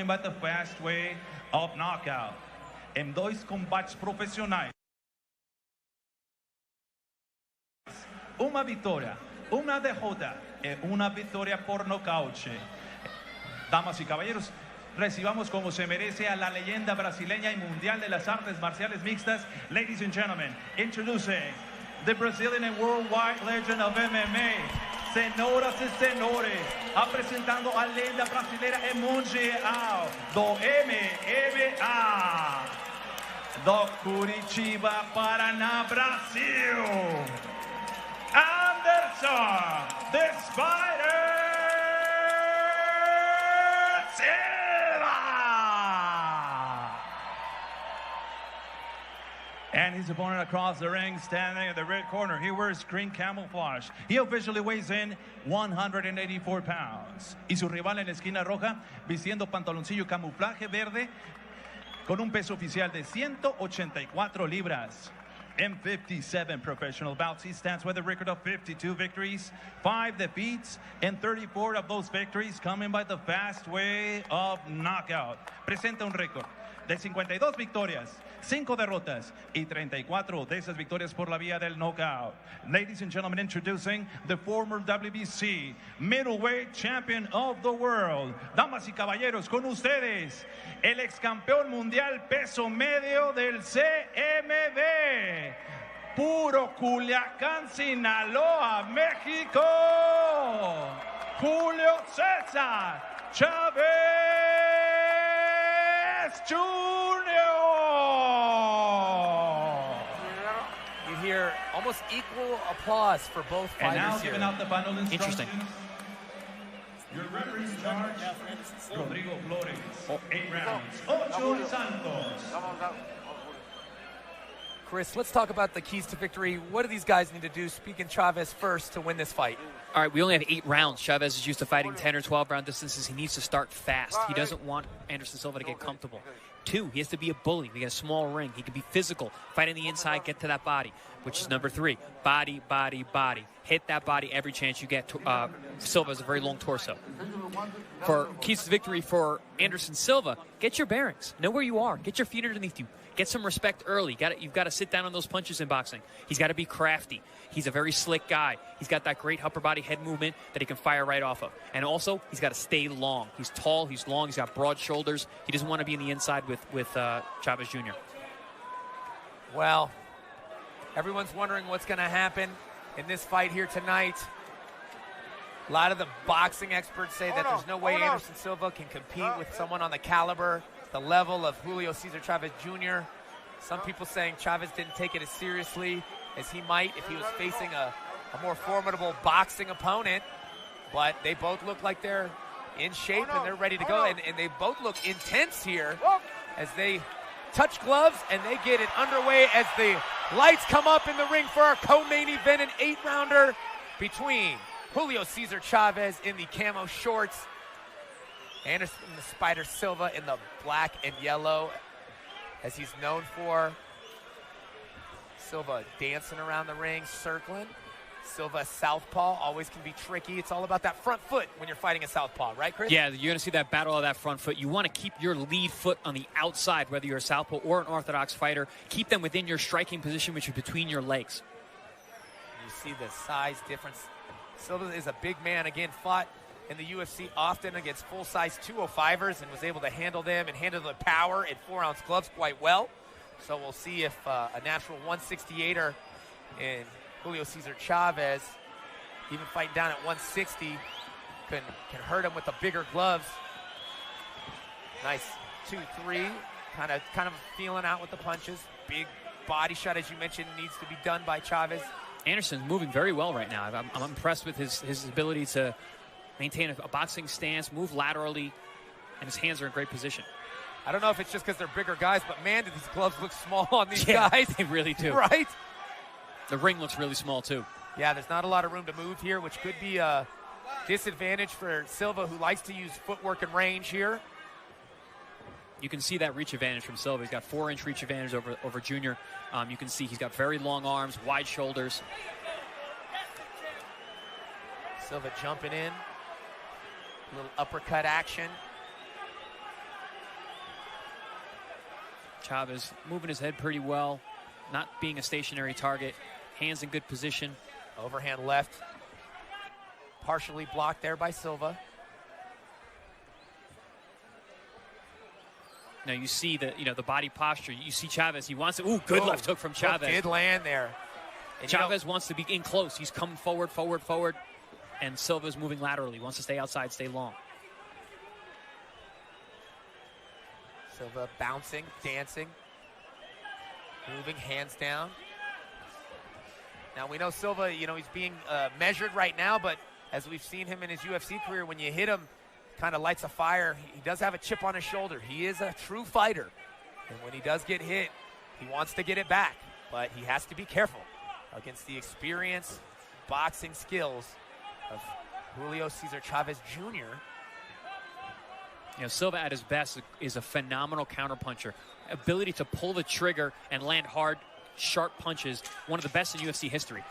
by the fast way of knockout. En 2 combates profissionais. Una victoria, una derrota y una victoria por nocaute. Damas y caballeros, recibamos como se merece a la leyenda brasileña y mundial de las artes marciales mixtas. Ladies and gentlemen, introducing the Brazilian and worldwide legend of MMA. Senhoras e senhores, apresentando a lenda brasileira e mundial do MMA, do Curitiba, Paraná, Brasil, Anderson, the Spider Silva! And his opponent across the ring, standing in the red corner. He wears green camouflage. He officially weighs in 184 pounds. Y su rival en la esquina roja, vistiendo pantaloncillo camuflaje verde, con un peso oficial de 184 libras. In 57 professional bouts, he stands with a record of 52 victories, 5 defeats, and 34 of those victories coming by the fast way of knockout. Presenta un récord de 52 victorias, 5 derrotas y 34 de esas victorias por la vía del knockout. Ladies and gentlemen, introducing the former WBC middleweight champion of the world. Damas y caballeros, con ustedes, el ex campeón mundial peso medio del CMB. Puro Culiacán, Sinaloa, México. Julio César Chávez Jr. You hear almost equal applause for both fighters. And now here. giving out the final instructions. Interesting. Your referee in charge, Rodrigo Flores. 8 rounds. Ocho Santos. Chris, let's talk about the keys to victory. What do these guys need to do, speaking Chavez first, to win this fight? All right, we only have 8 rounds. Chavez is used to fighting 10 or 12 round distances. He needs to start fast. He doesn't want Anderson Silva to get comfortable. 2, he has to be a bully. We got a small ring. He can be physical, fight on the inside, get to that body, which is number 3. Body, body, body. Hit that body every chance you get. Silva has a very long torso. For keys to victory for Anderson Silva, get your bearings. Know where you are. Get your feet underneath you. Get some respect early. You've got to sit down on those punches in boxing. He's got to be crafty. He's a very slick guy. He's got that great upper body head movement that he can fire right off of. And also, he's got to stay long. He's tall, he's long, he's got broad shoulders. He doesn't want to be in the inside with Chavez Jr. Well, everyone's wondering what's going to happen in this fight here tonight. A lot of the boxing experts say that there's no way Anderson Silva can compete with someone on the caliber, the level of Julio Cesar Chavez Jr. Some people saying Chavez didn't take it as seriously as he might if he was facing a more formidable boxing opponent. But they both look like they're in shape and they're ready to go. And they both look intense here as they touch gloves and they get it underway as the lights come up in the ring for our co-main event, an 8-rounder between Julio Cesar Chavez in the camo shorts, Anderson the Spider Silva in the black and yellow, as he's known for. Silva dancing around the ring, circling. Silva southpaw, always can be tricky. It's all about that front foot when you're fighting a southpaw, right, Chris? Yeah, you're going to see that battle of that front foot. You want to keep your lead foot on the outside, whether you're a southpaw or an orthodox fighter. Keep them within your striking position, which is between your legs. You see the size difference. Silva is a big man, again, fought in the UFC often against full-size 205ers and was able to handle them and handle the power in 4-ounce gloves quite well. So we'll see if a natural 168er in Julio Cesar Chavez, even fighting down at 160, can hurt him with the bigger gloves. Nice 2-3, kind of feeling out with the punches. Big body shot, as you mentioned, needs to be done by Chavez. Anderson's moving very well right now. I'm impressed with his ability to maintain a boxing stance, move laterally, and his hands are in great position. I don't know if it's just because they're bigger guys, but man, do these gloves look small on these yeah, guys. They really do. Right? The ring looks really small, too. Yeah, there's not a lot of room to move here, which could be a disadvantage for Silva, who likes to use footwork and range here. You can see that reach advantage from Silva. He's got 4-inch reach advantage over Junior. You can see he's got very long arms, wide shoulders. Silva jumping in. A little uppercut action. Chavez moving his head pretty well, not being a stationary target, hands in good position. Overhand left, partially blocked there by Silva. Now you see the the body posture. You see Chavez. He wants to. Ooh, good left hook from Chavez. Did land there. And Chavez wants to be in close. He's coming forward, forward, forward, and Silva's moving laterally. Wants to stay outside, stay long. Silva bouncing, dancing, moving, hands down. Now we know Silva, he's being measured right now, but as we've seen him in his UFC career, when you hit him, kind of lights a fire. He does have a chip on his shoulder. He is a true fighter. And when he does get hit, he wants to get it back. But he has to be careful against the experience, boxing skills of Julio Cesar Chavez Jr. Silva at his best is a phenomenal counterpuncher. Ability to pull the trigger and land hard, sharp punches. One of the best in UFC history.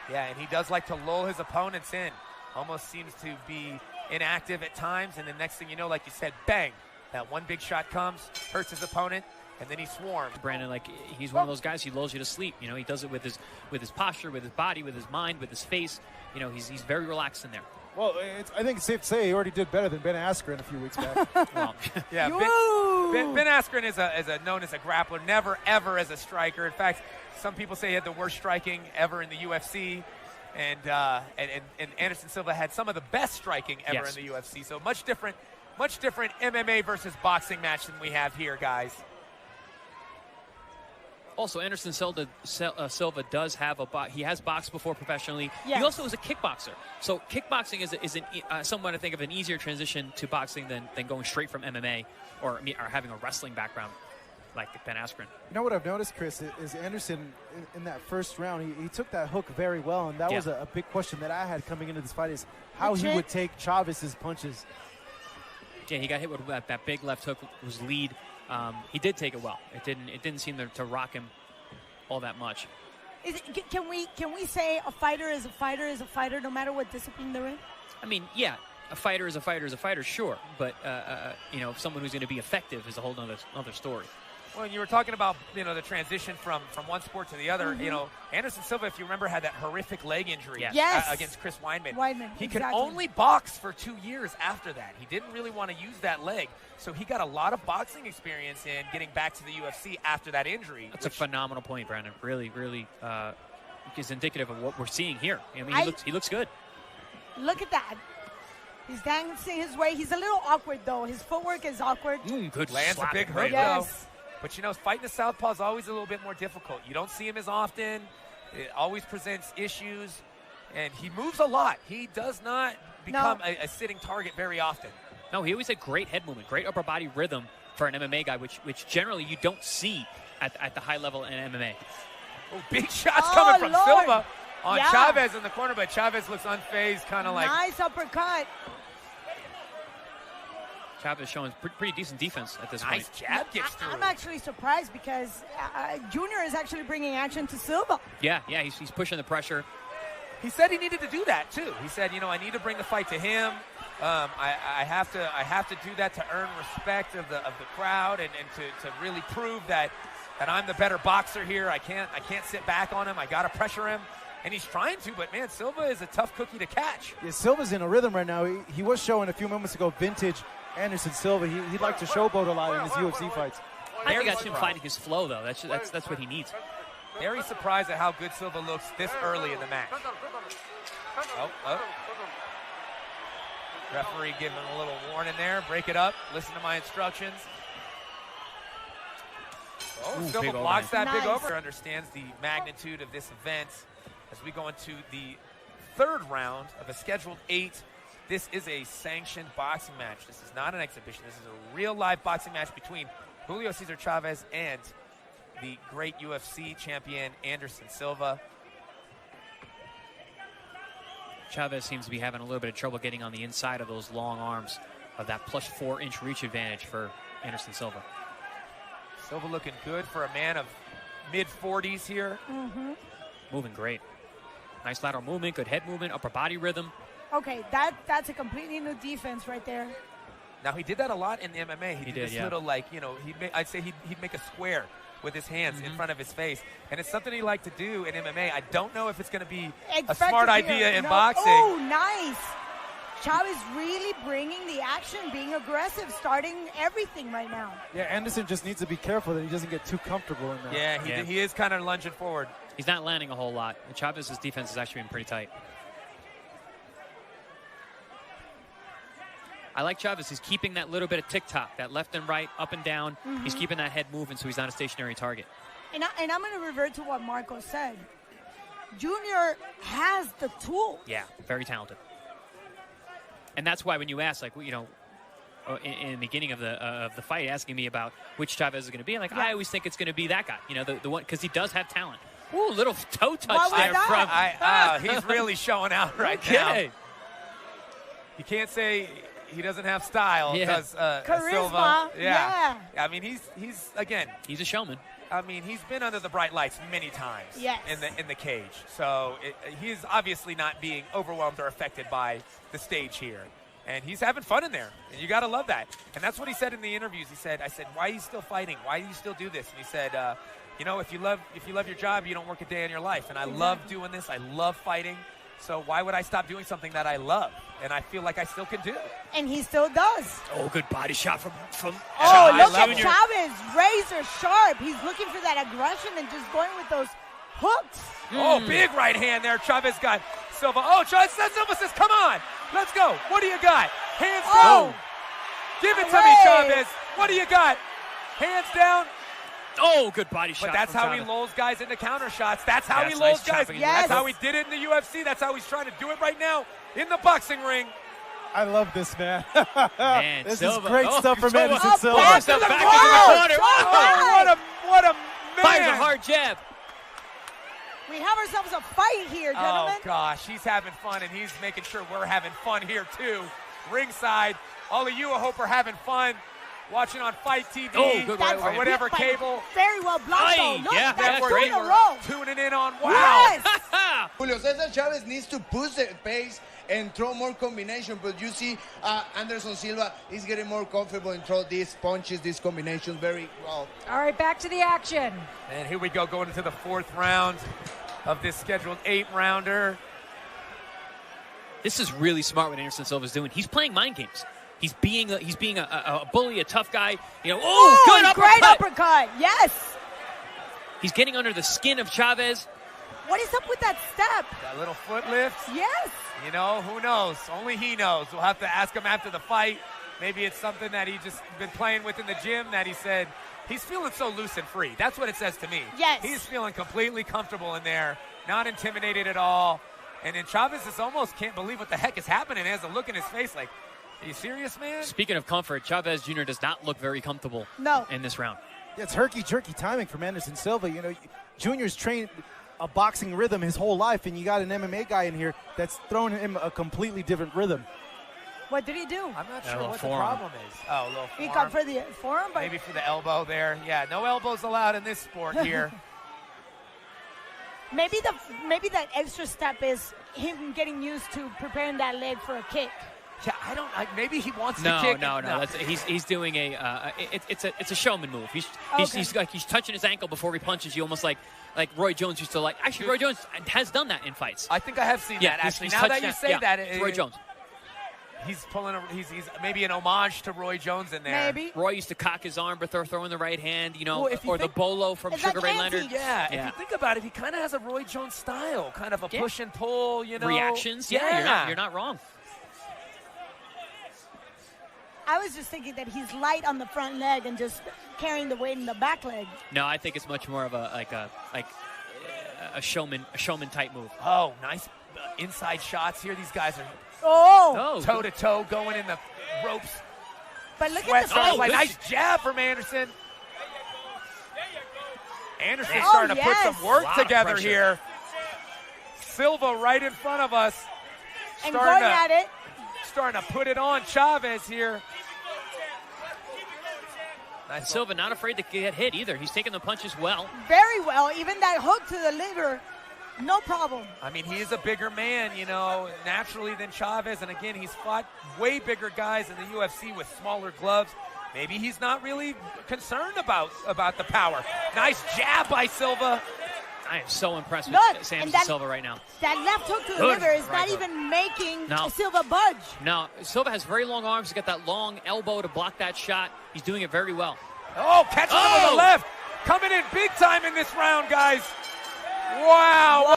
Yeah, and he does like to lull his opponents in. Almost seems to be inactive at times, and the next thing you know, like you said, bang, that one big shot comes, hurts his opponent, and then he swarms. Brandon, like, he's one of those guys, he lulls you to sleep. He does it with his posture, with his body, with his mind, with his face. He's very relaxed in there. Well, I think it's safe to say he already did better than Ben Askren a few weeks back. Well, yeah, Ben Askren is known as a grappler, never ever as a striker. In fact, some people say he had the worst striking ever in the UFC. And Anderson Silva had some of the best striking ever in the UFC. So much different MMA versus boxing match than we have here, guys. Also, Anderson Silva does have he has boxed before professionally. Yes. He also is a kickboxer. So kickboxing is somewhat, I think, of an easier transition to boxing than going straight from MMA or having a wrestling background like Ben Askren. You know what I've noticed, Chris, is Anderson in that first round, he took that hook very well, and that was a big question that I had coming into this fight is how he would take Chavez's punches. Yeah, he got hit with that big left hook was lead. He did take it well. It didn't seem to rock him all that much. Can we say a fighter is a fighter is a fighter no matter what discipline they're in? I mean, yeah, a fighter is a fighter is a fighter, sure. But someone who's going to be effective is a whole other story. Well, you were talking about, the transition from one sport to the other. Anderson Silva, if you remember, had that horrific leg injury against Chris Weidman. He could only box for 2 years after that. He didn't really want to use that leg. So he got a lot of boxing experience in getting back to the UFC after that injury. That's a phenomenal point, Brandon. Really, really is indicative of what we're seeing here. I mean, he looks good. Look at that. He's dancing his way. He's a little awkward, though. His footwork is awkward. Good Lands a big hook, though. But, fighting a southpaw is always a little bit more difficult. You don't see him as often. It always presents issues. And he moves a lot. He does not become a sitting target very often. No, he always had great head movement, great upper body rhythm for an MMA guy, which generally you don't see at the high level in MMA. Oh, big shots coming from Silva on Chavez in the corner, but Chavez looks unfazed, kind of like... Nice uppercut. Chavez showing pretty decent defense at this point. Nice jab gets through. I'm actually surprised because Junior is actually bringing action to Silva. Yeah, he's pushing the pressure. He said he needed to do that too. He said, I need to bring the fight to him. I have to do that to earn respect of the crowd and to really prove that I'm the better boxer here. I can't sit back on him. I got to pressure him. And he's trying to, but man, Silva is a tough cookie to catch. Yeah, Silva's in a rhythm right now. He was showing a few moments ago vintage Anderson Silva. He'd like to showboat a lot in his UFC fights. I think that's him finding his flow, though. That's what he needs. Very surprised at how good Silva looks this early in the match. Oh. Referee giving a little warning there. Break it up. Listen to my instructions. Silva blocks that big over. Understands the magnitude of this event as we go into the third round of a scheduled 8. This is a sanctioned boxing match. This is not an exhibition. This is a real live boxing match between Julio Cesar Chavez and the great UFC champion Anderson Silva. Chavez seems to be having a little bit of trouble getting on the inside of those long arms of that plus 4-inch reach advantage for Anderson Silva. Silva looking good for a man of mid-40s here. Moving great. Nice lateral movement, good head movement, upper body rhythm. Okay, that's a completely new defense right there. Now, he did that a lot in the MMA. He did this little, like, you know, I'd say he'd make a square with his hands in front of his face. And it's something he liked to do in MMA. I don't know if it's going to be a smart idea in boxing. Oh, nice. Chavez really bringing the action, being aggressive, starting everything right now. Yeah, Anderson just needs to be careful that he doesn't get too comfortable in that. Yeah, he is kind of lunging forward. He's not landing a whole lot. Chavez's defense has actually been pretty tight. I like Chavez. He's keeping that little bit of tick-tock, that left and right, up and down. He's keeping that head moving so he's not a stationary target. And I'm going to revert to what Marco said. Junior has the tool. Yeah, very talented. And that's why when you ask, like, you know, in the beginning of the fight, asking me about which Chavez is going to be, I'm like, I always think it's going to be that guy. You know, the one, because he does have talent. Ooh, little toe touch there from. He's really showing out right now. You can't say he doesn't have style because Charisma. Silva. Yeah. I mean, he's again. He's a showman. I mean, he's been under the bright lights many times in the cage. So he's obviously not being overwhelmed or affected by the stage here. And he's having fun in there. And you got to love that. And that's what he said in the interviews. He said, I said, why are you still fighting? Why do you still do this? And he said, you know, if you love your job, you don't work a day in your life. And I love doing this. I love fighting. So why would I stop doing something that I love and I feel like I still can do? And he still does. Oh, good body shot from Oh, look at Chavez, razor sharp. He's looking for that aggression and just going with those hooks. Oh, big right hand there. Chavez got Silva. Oh, Silva says, come on, let's go. What do you got? Hands down. Give it to me, Chavez. What do you got? Hands down. Oh, good body shot. But that's how he lulls guys into counter shots. That's how he lulls guys. That's how he did it in the UFC. That's how he's trying to do it right now in the boxing ring. I love this, man. This Silva. is great stuff from Anderson Silva. Back in the corner. What a man. Fires a hard jab. We have ourselves a fight here, gentlemen. Oh, gosh. He's having fun, and he's making sure we're having fun here, too. Ringside. All of you, I hope, are having fun. Watching on Fight TV or whatever cable. Very well blocked. That's great. Tuning in on Wow. Yes. Julio Cesar Chavez needs to push the pace and throw more combination, but you see Anderson Silva is getting more comfortable and throw these punches, these combinations very well. All right, back to the action. And here we go, going into the 4th round of this scheduled 8-rounder. This is really smart what Anderson Silva is doing. He's playing mind games. He's being a bully, a tough guy. You know, good uppercut. Great uppercut. Yes. He's getting under the skin of Chavez. What is up with that step? That little foot lift. Yes. You know, who knows? Only he knows. We'll have to ask him after the fight. Maybe it's something that he just been playing with in the gym that he said he's feeling so loose and free. That's what it says to me. Yes. He's feeling completely comfortable in there, not intimidated at all. And then Chavez is almost can't believe what the heck is happening. He has a look in his face like, are you serious, man? Speaking of comfort, Chavez Jr. does not look very comfortable in this round. Yeah, it's herky-jerky timing from Anderson Silva. You know, Junior's trained a boxing rhythm his whole life, and you got an MMA guy in here that's throwing him a completely different rhythm. What did he do? I'm not sure what the problem is. Oh, a little forearm. He got for the forearm? But maybe for the elbow there. Yeah, no elbows allowed in this sport here. Maybe that extra step is him getting used to preparing that leg for a kick. Yeah, maybe he wants to kick. No. He's doing it's a showman move. He's touching his ankle before he punches you, almost like Roy Jones used to like. Actually, Roy Jones has done that in fights. I think I have seen that. Actually, now that you say that, it's Roy Jones. He's pulling. He's maybe an homage to Roy Jones in there. Maybe Roy used to cock his arm before throwing the right hand, you know, or the bolo from Sugar Ray Leonard. Yeah, if you think about it, he kind of has a Roy Jones style, kind of a push and pull, you know. Reactions. Yeah, you're not wrong. I was just thinking that he's light on the front leg and just carrying the weight in the back leg. No, I think it's much more of a showman type move. Oh, nice inside shots here. These guys are toe to toe going in the ropes. But look at the nice jab from Anderson. Anderson's starting to put some work together here. Silva right in front of us. And going at it. Starting to put it on Chavez here. Nice. Silva not afraid to get hit either. He's taking the punches well. Very well. Even that hook to the liver. No problem. I mean, he is a bigger man, you know, naturally than Chavez. And again, he's fought way bigger guys in the UFC with smaller gloves. Maybe he's not really concerned about the power. Nice jab by Silva. I am so impressed Look, with Anderson Silva right now. That left hook to the liver is not even making Silva budge. No, Silva has very long arms. He's got that long elbow to block that shot. He's doing it very well. Oh, catching him with the left. Coming in big time in this round, guys. Wow.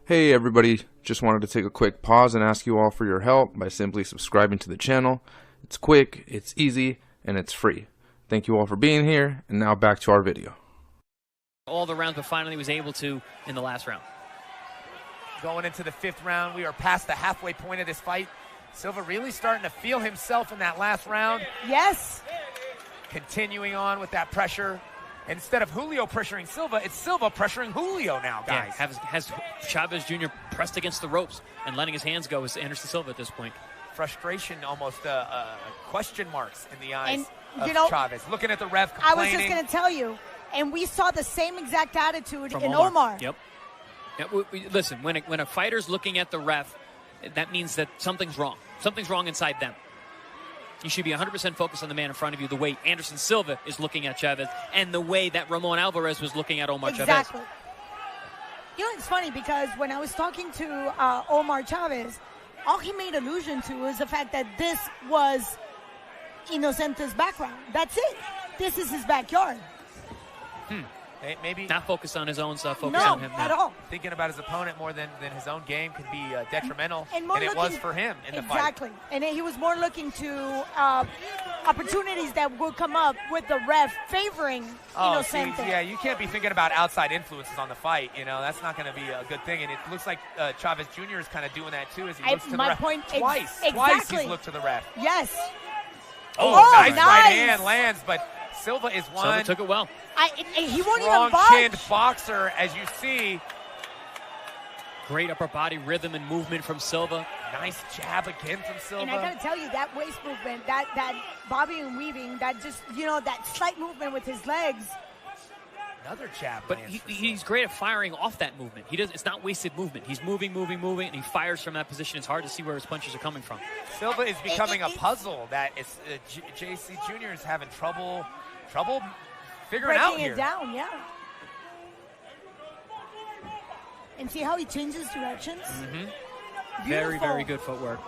Hey everybody, just wanted to take a quick pause and ask you all for your help by simply subscribing to the channel. It's quick, it's easy, and it's free. Thank you all for being here, and now back to our video. All the rounds, but finally was able to in the last round. Going into the 5th round, we are past the halfway point of this fight. Silva really starting to feel himself in that last round. Yes. Continuing on with that pressure. Instead of Julio pressuring Silva, it's Silva pressuring Julio now, guys. Yeah, has Chavez Jr. pressed against the ropes and letting his hands go is Anderson Silva at this point. Frustration, almost question marks in the eyes and, of Chavez. Looking at the ref complaining. I was just going to tell you, and we saw the same exact attitude in Omar. Yep. Listen, when a fighter's looking at the ref, that means that something's wrong. Something's wrong inside them. You should be 100% focused on the man in front of you, the way Anderson Silva is looking at Chavez, and the way that Ramon Alvarez was looking at Omar Chavez. Exactly. You know, it's funny because when I was talking to Omar Chavez, all he made allusion to was the fact that this was Inocente's background. That's it. This is his backyard. Maybe not focused on his own stuff, focused on him now. Not at all. Thinking about his opponent more than his own game could be detrimental, and it was for him in the fight. Exactly. And he was more looking to opportunities that would come up with the ref favoring Inocente. Yeah, you can't be thinking about outside influences on the fight. You know, that's not going to be a good thing. And it looks like Chavez Jr. is kind of doing that too as he looks to the ref. Twice he's looked to the ref. Yes. Oh, nice right hand lands, but Silva is one. Silva took it well. He won't even budge. Strong-chinned boxer, as you see. Great upper body rhythm and movement from Silva. Nice jab again from Silva. And I got to tell you, that waist movement, that bobbing and weaving, that just, that slight movement with his legs. Another jab. But he's great at firing off that movement. It's not wasted movement. He's moving, and he fires from that position. It's hard to see where his punches are coming from. Silva is becoming a puzzle that is JC Jr. is having trouble figuring out here. Breaking it down, yeah. And see how he changes directions? Mm-hmm. Very, very good footwork.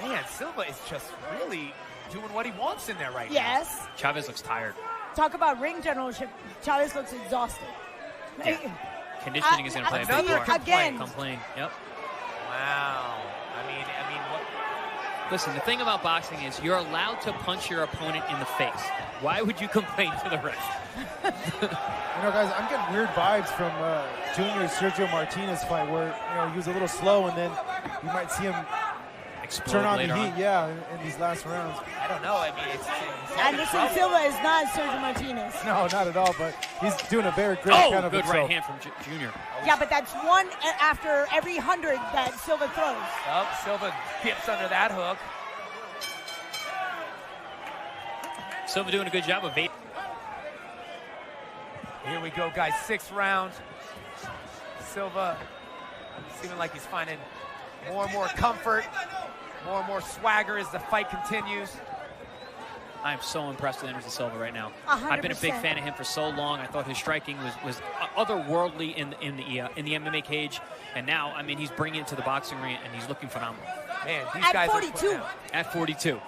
Man, Silva is just really doing what he wants in there right now. Yes. Chavez looks tired. Talk about ring generalship. Chavez looks exhausted. Yeah. Conditioning is going to play a big part. Again. Complain. Yep. Wow. I mean, what? Listen, the thing about boxing is you're allowed to punch your opponent in the face. Why would you complain to the ref? Guys, I'm getting weird vibes from Junior's Sergio Martinez fight where, he was a little slow and then you might see him turn on the heat, in these last rounds. I don't know. I mean, it's Anderson Silva is not Sergio Martinez. No, not at all, but he's doing a very great kind of good himself. right hand from Junior. Yeah, but that's one after every 100 that Silva throws. Oh, Silva dips under that hook. Silva doing a good job of evading. Here we go, guys. 6th round. Silva seeming like he's finding more and more comfort, more and more swagger as the fight continues. I am so impressed with Anderson Silva right now. 100%. I've been a big fan of him for so long. I thought his striking was otherworldly in the MMA cage, and now, I mean, he's bringing it to the boxing ring, and he's looking phenomenal. Man, these at guys 42. At 42.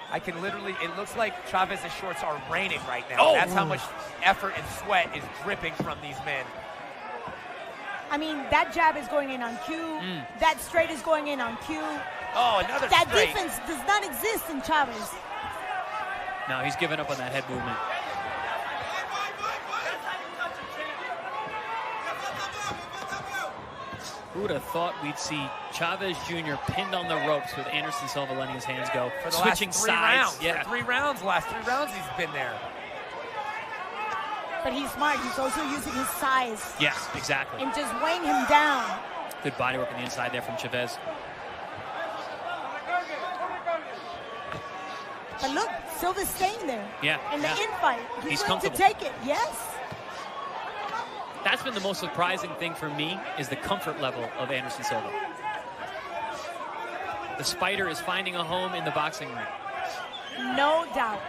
I can literally, it looks like Chavez's shorts are raining right now. That's how much effort and sweat is dripping from these men. I mean, that jab is going in on cue. That straight is going in on cue. Oh, another that straight. That defense does not exist in Chavez. No, he's given up on that head movement. Who would have thought we'd see Chavez Jr. pinned on the ropes with Anderson Silva letting his hands go. For the switching last 3 sides. rounds. Yeah. For 3 rounds, last 3 rounds he's been there. But he's smart. He's also using his size. Yes, exactly. And just weighing him down. Good body work on the inside there from Chavez. But look, Silva's staying there. Yeah. In the infight. He's willing to comfortable. take it. Yes. That's been the most surprising thing for me, is the comfort level of Anderson Silva. The Spider is finding a home in the boxing ring. No doubt.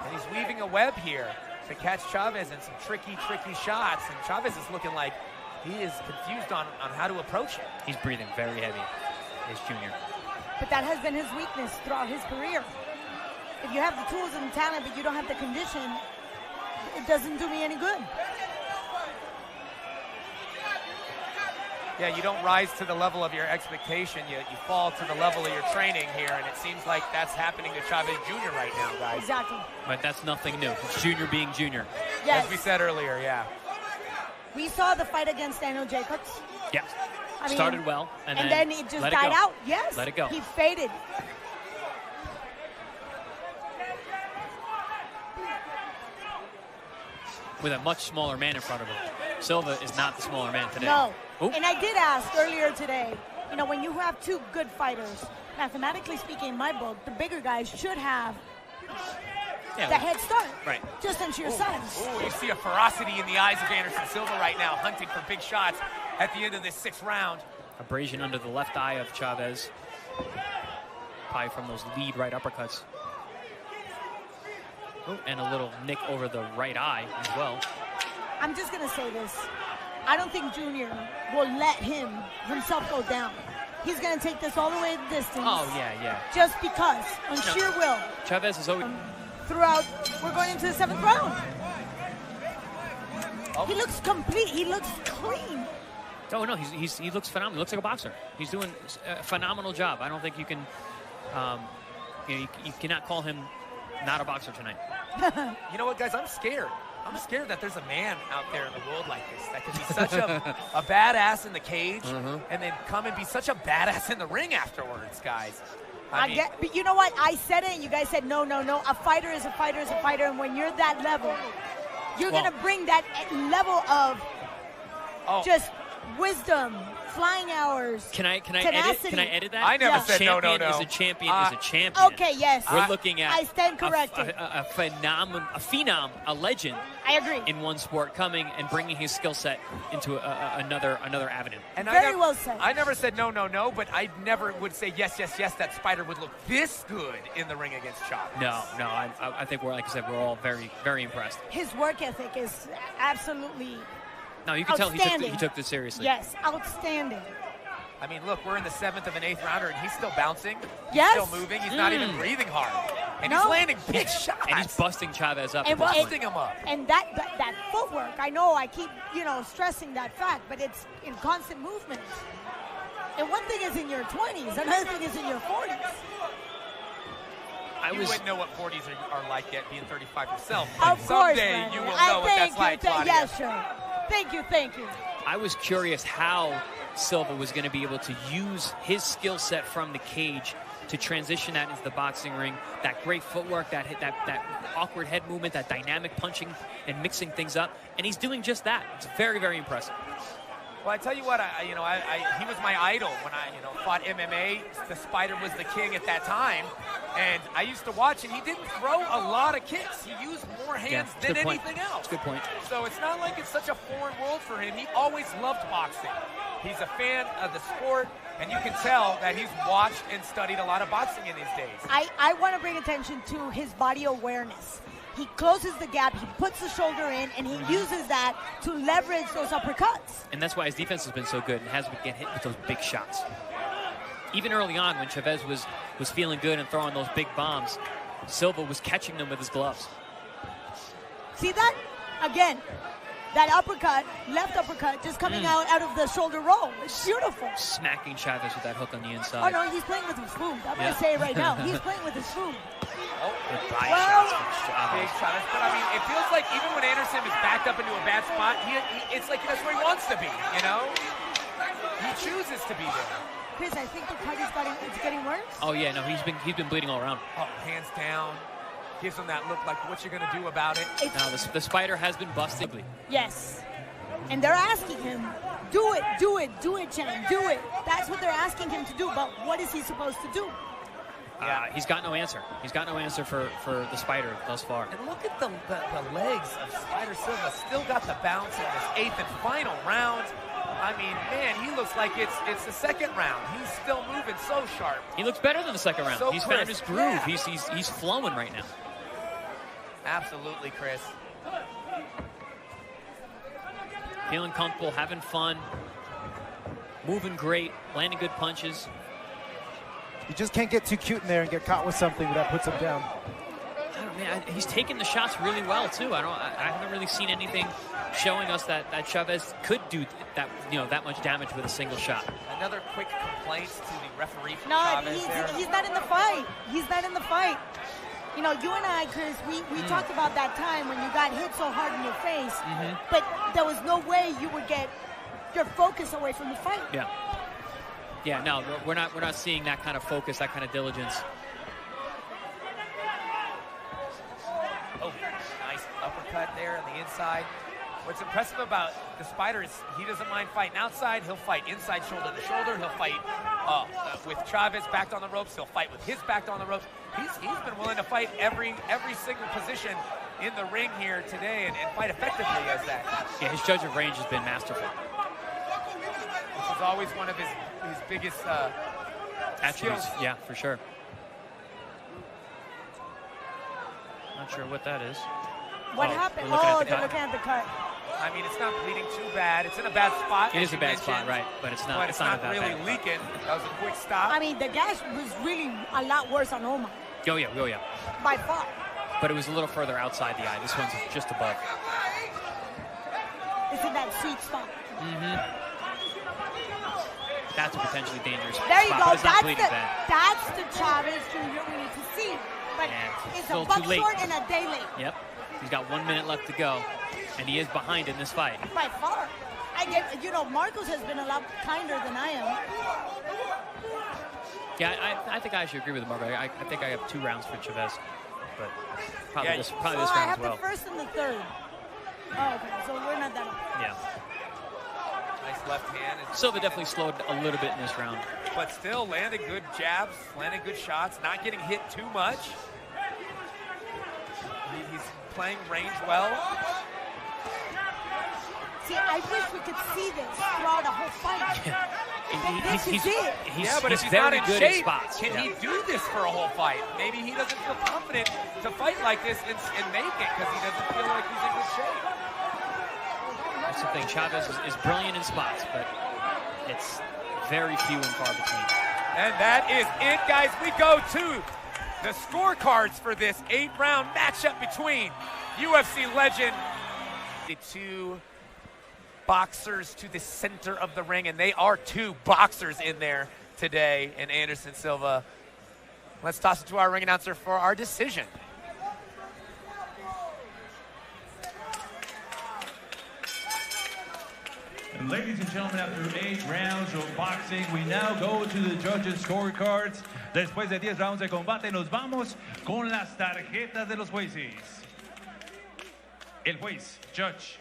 And he's weaving a web here to catch Chavez in some tricky shots. And Chavez is looking like he is confused on how to approach it. He's breathing very heavy, his junior. But that has been his weakness throughout his career. If you have the tools and the talent, but you don't have the condition, it doesn't do me any good. Yeah, you don't rise to the level of your expectation. You fall to the level of your training here, and it seems like that's happening to Chavez Jr. right now, guys. Exactly. But that's nothing new. It's Junior being Junior. Yes. As we said earlier, yeah. We saw the fight against Daniel Jacobs. Yeah. Started well, and then it just died out. Yes. Let it go. He faded. With a much smaller man in front of him. Silva is not the smaller man today. No. Ooh. And I did ask earlier today, you know, when you have two good fighters, mathematically speaking, in my book, the bigger guys should have the head start. Right. Just on sheer size. Ooh, you see a ferocity in the eyes of Anderson Silva right now, hunting for big shots at the end of this 6th round. Abrasion under the left eye of Chavez. Probably from those lead right uppercuts. Ooh, and a little nick over the right eye as well. I'm just going to say this. I don't think Junior will let himself go down. He's going to take this all the way the distance. Oh, yeah. Just because, on sheer will. Chavez is always... Throughout, we're going into the 7th round. Oh. He looks complete. He looks clean. Oh, no, he looks phenomenal. He looks like a boxer. He's doing a phenomenal job. I don't think you can... you cannot call him not a boxer tonight. You know what, guys? I'm scared. I'm scared that there's a man out there in the world like this that could be such a badass in the cage and then come and be such a badass in the ring afterwards, guys. But you know what? I said it and you guys said no. A fighter is a fighter is a fighter, and when you're that level, you're going to bring that level of just wisdom, flying hours, Can I tenacity. Can I edit that? I never said no. Champion is a champion is a champion. Okay, yes. We're looking at I stand corrected. a phenom, a legend. I agree. In one sport, coming and bringing his skill set into another avenue. And Very well said. I never said no, but I never would say yes, that Spider would look this good in the ring against Chavez. No. I think we're, like I said, we're all very, very impressed. His work ethic is absolutely No, you can tell he took this seriously. Yes, outstanding. I mean, look, we're in the 7th of an 8th rounder, and he's still bouncing. He's Yes. still moving. He's not even breathing hard. And he's landing big shots. And he's busting Chavez up. And busting him up. And that footwork, I know I keep, stressing that fact, but it's in constant movement. And one thing is in your 20s, another thing is in your 40s. You wouldn't know what 40s are like yet, being 35 yourself. Of course, someday Brandon. you will know what that's like, Claudia. Yes, sure. Thank you. I was curious how Silva was going to be able to use his skill set from the cage to transition that into the boxing ring. That great footwork, that awkward head movement, that dynamic punching and mixing things up. And he's doing just that. It's very, very impressive. Well, I tell you what, he was my idol when I, fought MMA. The Spider was the king at that time. And I used to watch, and he didn't throw a lot of kicks. He used more hands than anything else. That's a good point. So it's not like it's such a foreign world for him. He always loved boxing. He's a fan of the sport, and you can tell that he's watched and studied a lot of boxing in these days. I want to bring attention to his body awareness. He closes the gap, he puts the shoulder in, and he uses that to leverage those uppercuts. And that's why his defense has been so good and hasn't been getting hit with those big shots. Even early on when Chavez was feeling good and throwing those big bombs, Silva was catching them with his gloves. See that? Again, that uppercut, left uppercut, just coming out of the shoulder roll. It's beautiful. Smacking Chavez with that hook on the inside. Oh, no, he's playing with his food. I'm going to say it right now. He's playing with his food. Good body shots from Chavez. Big shots. But, I mean, it feels like even when Anderson is backed up into a bad spot, it's like that's where he wants to be, He chooses to be there. Chris, I think the cut is getting worse. Oh, yeah, no, he's been bleeding all around. Oh, hands down. Gives him that look like, what you going to do about it? Now, the Spider has been busted. Yes. And they're asking him, do it, Chang, do it. That's what they're asking him to do, but what is he supposed to do? He's got no answer. He's got no answer for the Spider thus far. And look at the legs of Spider Silva. Still got the bounce in this 8th and final round. I mean, man, he looks like it's the second round. He's still moving so sharp. He looks better than the second round. So he's crisp. found his groove. Yeah. He's flowing right now. Absolutely, Chris. Feeling comfortable, having fun, moving great, landing good punches. You just can't get too cute in there and get caught with something that puts him down. He's taking the shots really well too. I haven't really seen anything showing us that Chavez could do that, that much damage with a single shot. Another quick complaint to the referee from No, Chavez he's not in the fight. He's not in the fight. You know, you and I, Chris, we talked about that time when you got hit so hard in your face, but there was no way you would get your focus away from the fight. Yeah. Yeah, no, we're not seeing that kind of focus, that kind of diligence. Oh, nice uppercut there on the inside. What's impressive about the Spider is he doesn't mind fighting outside. He'll fight inside shoulder to shoulder. He'll fight with Chavez backed on the ropes. He'll fight with his backed on the ropes. He's been willing to fight every single position in the ring here today and fight effectively as that. Yeah, his judge of range has been masterful. Which is always one of his biggest attributes. skills. Yeah, for sure. Not sure what that is. What happened? They're looking at the cut. I mean, it's not bleeding too bad. It's in a bad spot. It is a bad spot, right? But it's not. But it's not that really bad. leaking. That was a quick stop. I mean, the gash was really a lot worse on Omar. Oh yeah. By far. But it was a little further outside the eye. This one's just above. It's in that sweet spot. That's a potentially dangerous spot. There you go. But it's not bleeding bad. That's the Chavez Jr. we need to see. But it's a buck short and a day late. Yep. He's got 1 minute left to go, and he is behind in this fight. By far. Marcos has been a lot kinder than I am. Yeah, I think I should agree with Marco. I think I have 2 rounds for Chavez, but probably this round as well. I have the first and the third. Oh, okay. So we're not that up. Yeah. Nice left hand. Silva definitely slowed a little bit in this round. But still landing good jabs, landing good shots, not getting hit too much. He's playing range well. See, I wish we could see this throughout the whole fight. But if he's very not in good shape, at spots. can he do this for a whole fight? Maybe he doesn't feel confident to fight like this and make it because he doesn't feel like he's in good shape. That's the thing. Chavez is brilliant in spots, but it's very few and far between. And that is it, guys. We go to the scorecards for this 8-round matchup between UFC legend, the 2 boxers to the center of the ring, and they are 2 boxers in there today, and Anderson Silva. Let's toss it to our ring announcer for our decision. And ladies and gentlemen, after 8 rounds of boxing, we now go to the judges' scorecards. Después de 10 rounds de combate, nos vamos con las tarjetas de los jueces. El juez, Judge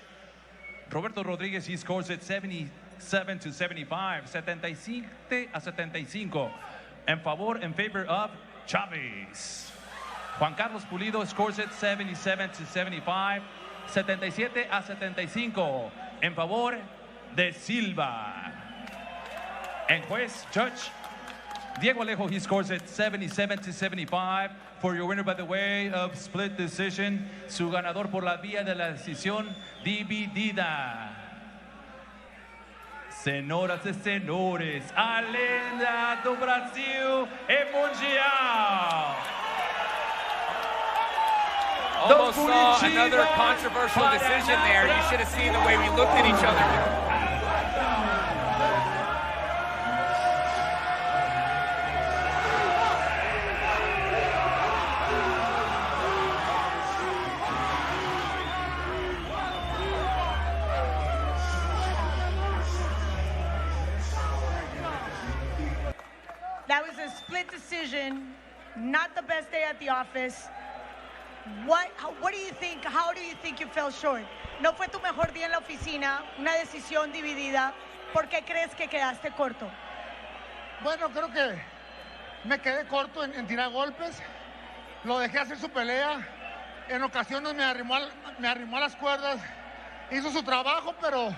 Roberto Rodríguez, he scores at 77 to 75, 77-75, en favor of Chavez. Juan Carlos Pulido scores at 77 to 75, 77-75, en favor de Silva. And juez, Judge Diego Alejo, he scores at 77 to 75 for your winner by the way of split decision. Su ganador por la vía de la decisión dividida. Senhoras e senhores, a lenda do Brasil é mundial. Almost saw another controversial decision there. You should have seen the way we looked at each other. That was a split decision, not the best day at the office. What do you think? How do you think you fell short? No fue tu mejor día en la oficina, una decisión dividida. ¿Por qué crees que quedaste corto? Bueno, creo que me quedé corto en tirar golpes. Lo dejé hacer su pelea. En ocasiones me arrimó a las cuerdas. Hizo su trabajo, pero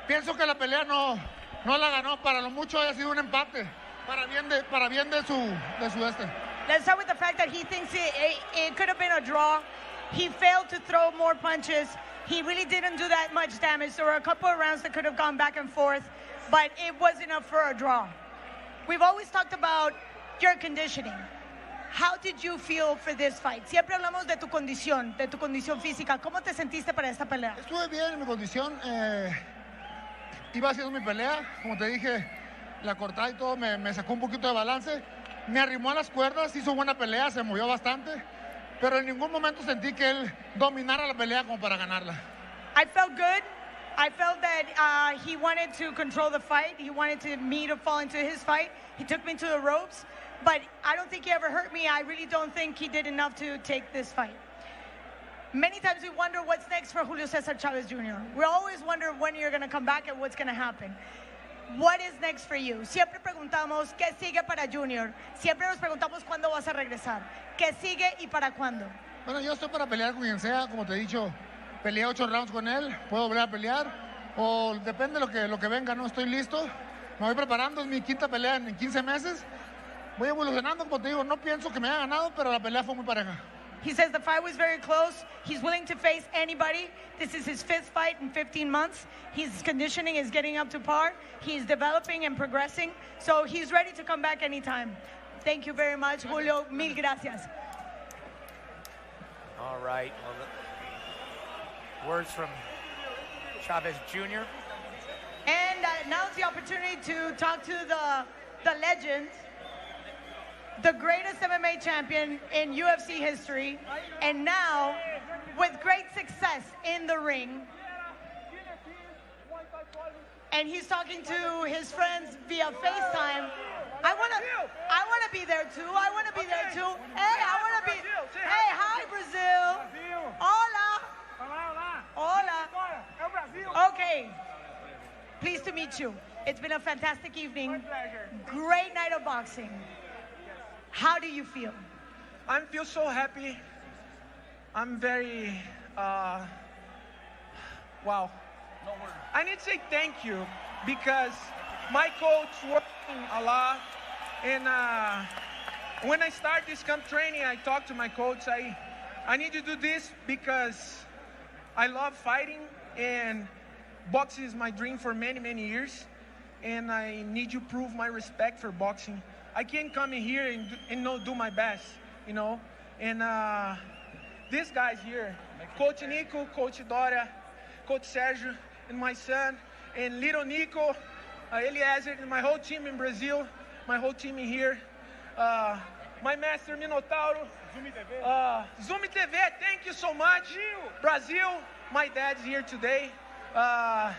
pienso que la pelea no la ganó. Para lo mucho haya sido un empate. Para bien de su este. Let's start with the fact that he thinks it could have been a draw. He failed to throw more punches. He really didn't do that much damage. There were a couple of rounds that could have gone back and forth, but it was enough for a draw. We've always talked about your conditioning. How did you feel for this fight? Siempre hablamos de tu condición física. ¿Cómo te sentiste para esta pelea? Estuve bien en mi condición. Iba haciendo mi pelea. Como te dije, la cortada y todo me sacó un poquito de balance. Me arrimó a las cuerdas, hizo buena pelea, se movió bastante. Pero en ningún momento sentí que él dominara la pelea como para ganarla. I felt good. I felt that he wanted to control the fight. He wanted me to fall into his fight. He took me to the ropes. But I don't think he ever hurt me. I really don't think he did enough to take this fight. Many times we wonder what's next for Julio Cesar Chavez Jr. We always wonder when you're going to come back and what's going to happen. What is next for you? Siempre preguntamos, ¿qué sigue para Junior? Siempre nos preguntamos, ¿cuándo vas a regresar? ¿Qué sigue y para cuándo? Bueno, yo estoy para pelear con quien sea. Como te he dicho, peleé 8 rounds con él. Puedo volver a pelear. O depende de lo que venga, ¿no? Estoy listo. Me voy preparando. Es mi quinta pelea en 15 meses. Voy evolucionando, como te digo. No pienso que me haya ganado, pero la pelea fue muy pareja. He says the fight was very close. He's willing to face anybody. This is his 5th fight in 15 months. His conditioning is getting up to par. He's developing and progressing. So he's ready to come back anytime. Thank you very much, Julio. Mil gracias. All right. Well, words from Chavez Jr. And now it's the opportunity to talk to the legend, the greatest MMA champion in UFC history, and now with great success in the ring. And he's talking to his friends via FaceTime. I wanna be there too. I wanna be there too. Hey, I wanna be. Hey, hi Brazil. Hola. Hola. Okay. Pleased to meet you. It's been a fantastic evening. Great night of boxing. How do you feel? I feel so happy. I'm very, wow. I need to say thank you because my coach working a lot. And when I start this camp training, I talk to my coach. I need to do this because I love fighting and boxing is my dream for many, many years. And I need to prove my respect for boxing. I can't come in here and not do my best, you know. And these guys here, Coach Nico, Coach Doria, Coach Sergio, and my son, and little Nico, Eliezer, and my whole team in Brazil, my whole team in here, my master Minotauro, Zumi TV, thank you so much. Brazil, my dad's here today, my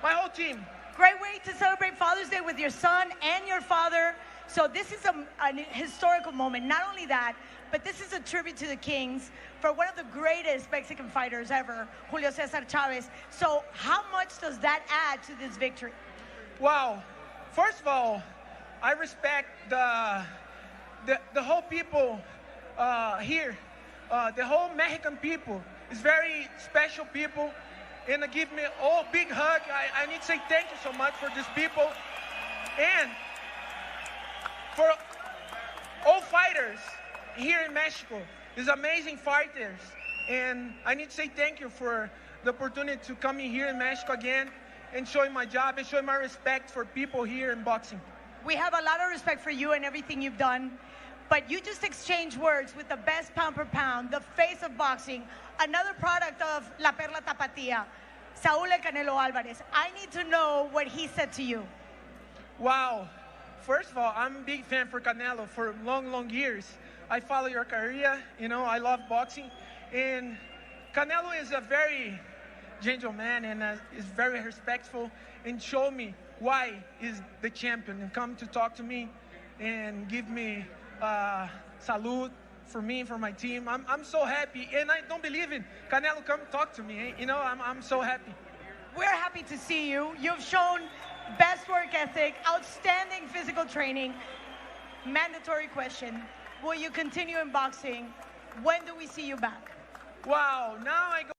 whole team. Great way to celebrate Father's Day with your son and your father. So this is a historical moment. Not only that, but this is a tribute to the Kings for one of the greatest Mexican fighters ever, Julio Cesar Chavez. So how much does that add to this victory? Wow. First of all, I respect the whole people here. The whole Mexican people is very special people. And give me a big hug. I need to say thank you so much for these people. And for all fighters here in Mexico, these amazing fighters. And I need to say thank you for the opportunity to come in here in Mexico again and showing my job and showing my respect for people here in boxing. We have a lot of respect for you and everything you've done. But you just exchanged words with the best pound per pound, the face of boxing, another product of La Perla Tapatía, Saúl El Canelo Álvarez. I need to know what he said to you. Wow. First of all, I'm a big fan for Canelo for long, long years. I follow your career, you know, I love boxing. And Canelo is a very gentle man and is very respectful and showed me why he's the champion and come to talk to me and give me salute for me and for my team. I'm so happy, and I don't believe it. Canelo, come talk to me. You know, I'm so happy. We're happy to see you. You've shown best work ethic, outstanding physical training. mandatory question. Will you continue in boxing? When do we see you back? Wow, now I go